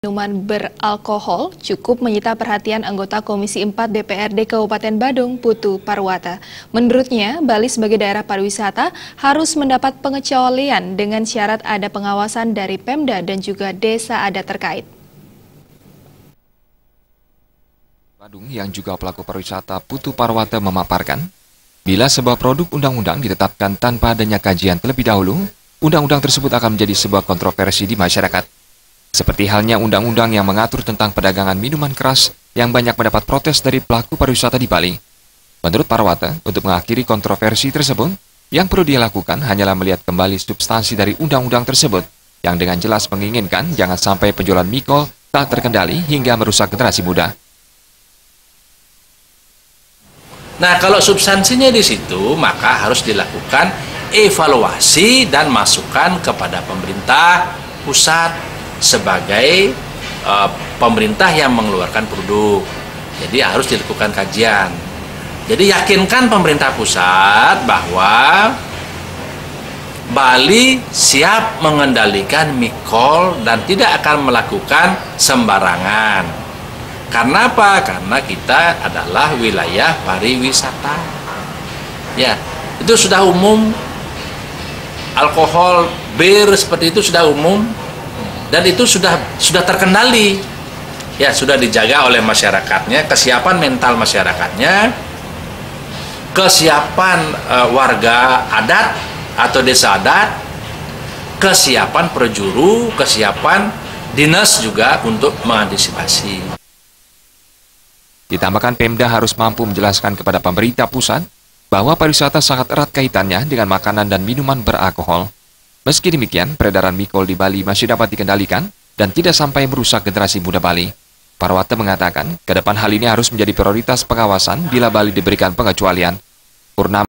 Minuman beralkohol cukup menyita perhatian anggota Komisi 4 DPRD Kabupaten Badung, Putu Parwata. Menurutnya, Bali sebagai daerah pariwisata harus mendapat pengecualian dengan syarat ada pengawasan dari Pemda dan juga desa adat terkait. Badung yang juga pelaku pariwisata Putu Parwata memaparkan, bila sebuah produk undang-undang ditetapkan tanpa adanya kajian terlebih dahulu, undang-undang tersebut akan menjadi sebuah kontroversi di masyarakat. Seperti halnya undang-undang yang mengatur tentang perdagangan minuman keras yang banyak mendapat protes dari pelaku pariwisata di Bali. Menurut Parwata, untuk mengakhiri kontroversi tersebut, yang perlu dia lakukan hanyalah melihat kembali substansi dari undang-undang tersebut, yang dengan jelas menginginkan jangan sampai penjualan mikol tak terkendali hingga merusak generasi muda. Nah, kalau substansinya di situ, maka harus dilakukan evaluasi dan masukan kepada pemerintah pusat sebagai pemerintah yang mengeluarkan produk. Jadi harus dilakukan kajian. Jadi yakinkan pemerintah pusat bahwa Bali siap mengendalikan mikol dan tidak akan melakukan sembarangan. Karena apa? Karena kita adalah wilayah pariwisata. Ya, itu sudah umum. Alkohol, bir seperti itu sudah umum. Dan itu sudah terkendali, ya sudah dijaga oleh masyarakatnya, kesiapan mental masyarakatnya, kesiapan warga adat atau desa adat, kesiapan perjuru, kesiapan dinas juga untuk mengantisipasi. Ditambahkan Pemda harus mampu menjelaskan kepada pemerintah pusat bahwa pariwisata sangat erat kaitannya dengan makanan dan minuman beralkohol. Meski demikian, peredaran mikol di Bali masih dapat dikendalikan dan tidak sampai merusak generasi muda Bali. Parwata mengatakan, ke depan hal ini harus menjadi prioritas pengawasan bila Bali diberikan pengecualian. Purnama